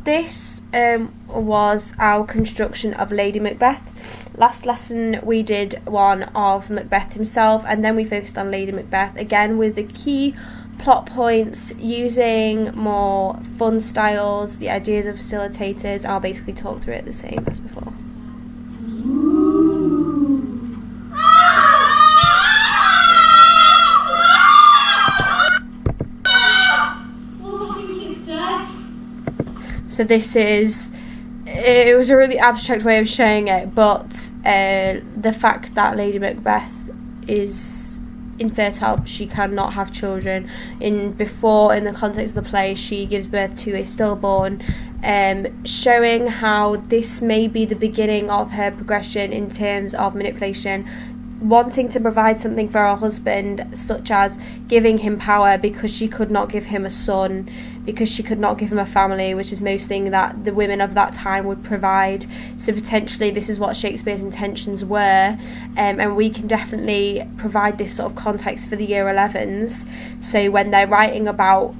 this was our construction of Lady Macbeth. Last lesson we did one of Macbeth himself, and then we focused on Lady Macbeth, again with the key plot points, using more fun styles, the ideas of facilitators. I'll basically talk through it the same as before. So it was a really abstract way of showing it, but the fact that Lady Macbeth is infertile, she cannot have children. In the context of the play, she gives birth to a stillborn, showing how this may be the beginning of her progression in terms of manipulation, wanting to provide something for her husband, such as giving him power because she could not give him a son, because she could not give him a family, which is most thing that the women of that time would provide. So potentially this is what Shakespeare's intentions were, and we can definitely provide this sort of context for the year 11s. So when they're writing about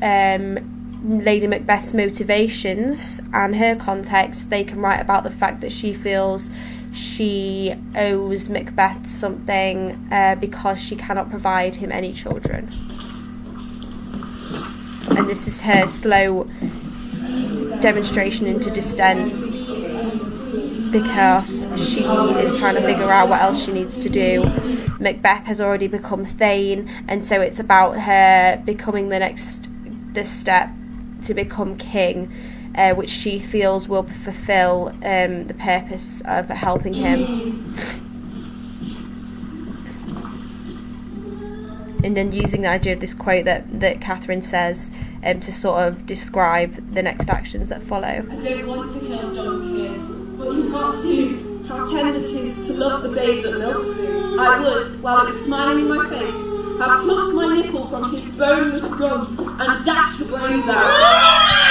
Lady Macbeth's motivations and her context, they can write about the fact that she feels she owes Macbeth something because she cannot provide him any children. And this is her slow demonstration into dissent, because she is trying to figure out what else she needs to do. Macbeth has already become Thane, and so it's about her becoming the step to become king, which she feels will fulfill the purpose of helping him. And then using the idea of this quote that Catherine says to sort of describe the next actions that follow. I don't want to kill Duncan, but you can't see how tender it is to love the babe that milks me. I would, while it was smiling in my face, have plucked my nipple from his boneless rump and dashed the brains out.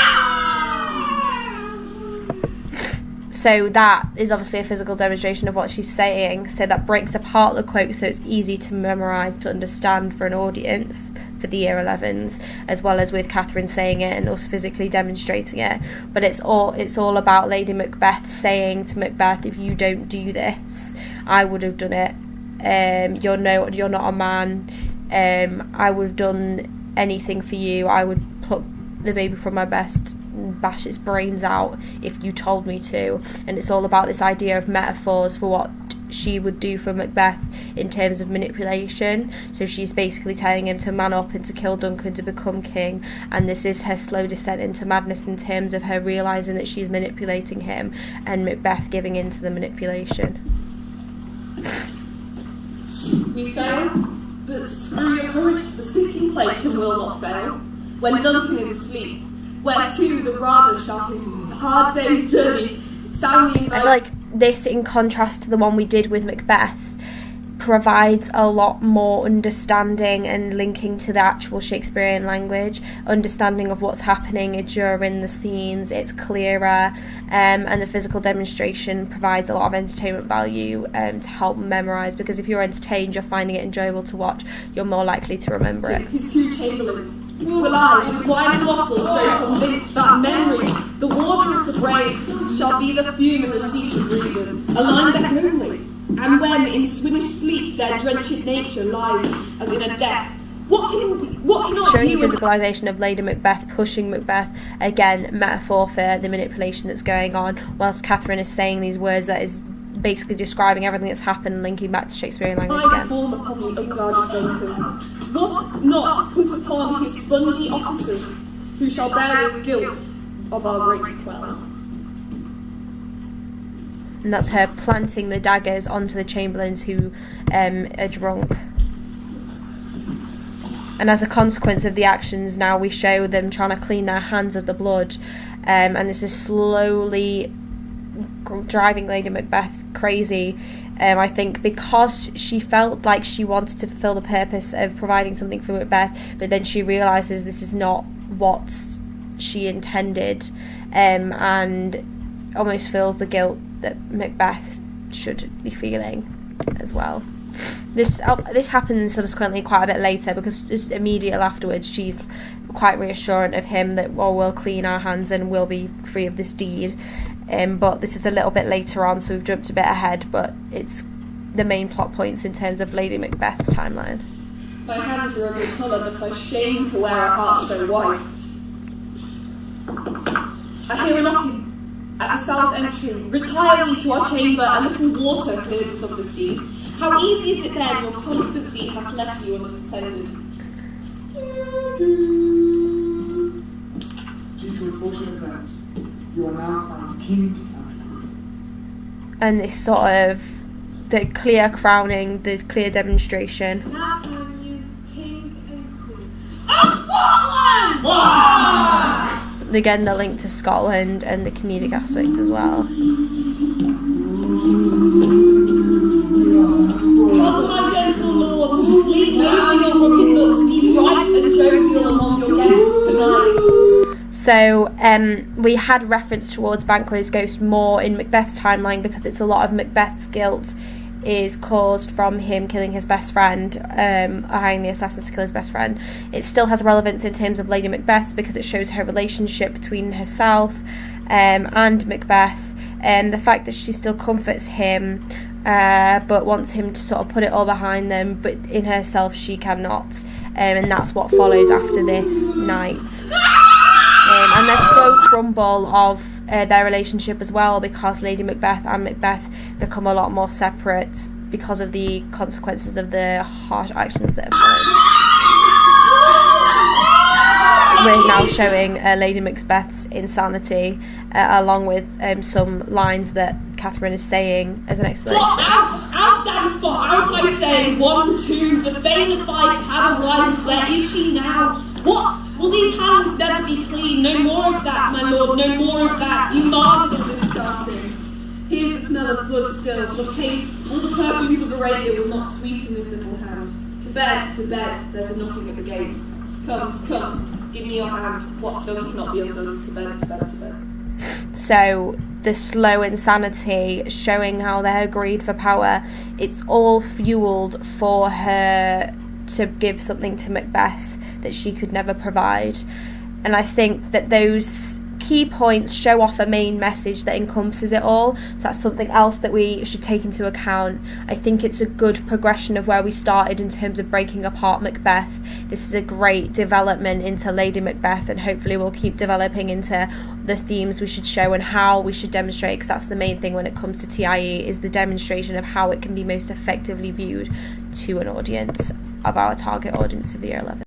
So that is obviously a physical demonstration of what she's saying. So that breaks apart the quote, so it's easy to memorise, to understand for an audience for the year 11s, as well as with Catherine saying it and also physically demonstrating it. But it's all about Lady Macbeth saying to Macbeth, if you don't do this, I would have done it. You're not a man. I would have done anything for you. I would pluck the baby from my breast, bash its brains out if you told me to. And it's all about this idea of metaphors for what she would do for Macbeth in terms of manipulation. So she's basically telling him to man up and to kill Duncan to become king, and this is her slow descent into madness in terms of her realising that she's manipulating him and Macbeth giving in to the manipulation. We fail, but screw your courage to the sleeping place and will not fail. When Duncan is asleep, where to the rather shall his hard day's journey sounding. I feel like this, in contrast to the one we did with Macbeth, provides a lot more understanding and linking to the actual Shakespearean language, understanding of what's happening during the scenes. It's clearer, and the physical demonstration provides a lot of entertainment value to help memorise, because if you're entertained, you're finding it enjoyable to watch, you're more likely to remember it. His two chamberlains will I, with wine and wassail, so convinced that memory, the water of the brain, shall be the fume and the seat of reason, a line back only. And when in swinish sleep their drenched nature lies as in a death, what cannot showing you physicalisation of Lady Macbeth pushing Macbeth, again metaphor for the manipulation that's going on, whilst Catherine is saying these words that is basically describing everything that's happened, linking back to Shakespearean language again. form upon the unguarded Duncan? What not put upon his spongy officers, who shall bear with guilt of our great quell? And that's her planting the daggers onto the chamberlains who are drunk. And as a consequence of the actions, now we show them trying to clean their hands of the blood, and this is slowly driving Lady Macbeth crazy. I think because she felt like she wanted to fulfill the purpose of providing something for Macbeth, but then she realises this is not what she intended, and almost feels the guilt that Macbeth should be feeling as well. This happens subsequently quite a bit later, because just immediately afterwards she's quite reassurant of him that, well, we'll clean our hands and we'll be free of this deed. But this is a little bit later on, so we've jumped a bit ahead, but it's the main plot points in terms of Lady Macbeth's timeline. My hands are of the colour, but I shame to wear a heart so white. I hear a knocking at the south entry. Retire we to our chamber, a little water clears us of this deed. How easy is it then, your constancy hath left you unattended? Due to unfortunate events, you are now crowned king and queen. And this sort of the clear crowning, the clear demonstration. Now crown you king and queen. Of Scotland! Wow! Again, the link to Scotland and the comedic aspect as well. Come, my gentle lords, sleep over your crooked looks, be bright and jovial among your guests tonight. So we had reference towards Banquo's ghost more in Macbeth's timeline because it's a lot of Macbeth's guilt is caused from him killing his best friend, hiring the assassins to kill his best friend. It still has relevance in terms of Lady Macbeth's because it shows her relationship between herself and Macbeth, and the fact that she still comforts him but wants him to sort of put it all behind them, but in herself she cannot, and that's what follows after this night. And there's slow crumble of their relationship as well, because Lady Macbeth and Macbeth become a lot more separate because of the consequences of the harsh actions that have followed. We're now showing Lady Macbeth's insanity, along with some lines that Catherine is saying as an explanation. Out, damn spot, out I say, 1, 2, the Fane fight had a wife, where is she now? What? Will these hands never be clean? No more of that, my lord, no more of that. You marvel at this starting. Here's the smell of blood still, the paint, all the perfumes of Arabia will not sweeten this little hand. To bed, there's a knocking at the gate. Come, give me your hand. What's done cannot be undone. To bed. So the slow insanity, showing how their greed for power, it's all fueled for her to give something to Macbeth that she could never provide. And I think that those key points show off a main message that encompasses it all, so that's something else that we should take into account. I think it's a good progression of where we started in terms of breaking apart Macbeth. This is a great development into Lady Macbeth, and hopefully we'll keep developing into the themes we should show and how we should demonstrate, because that's the main thing when it comes to TIE, is the demonstration of how it can be most effectively viewed to an audience of our target audience of year 11.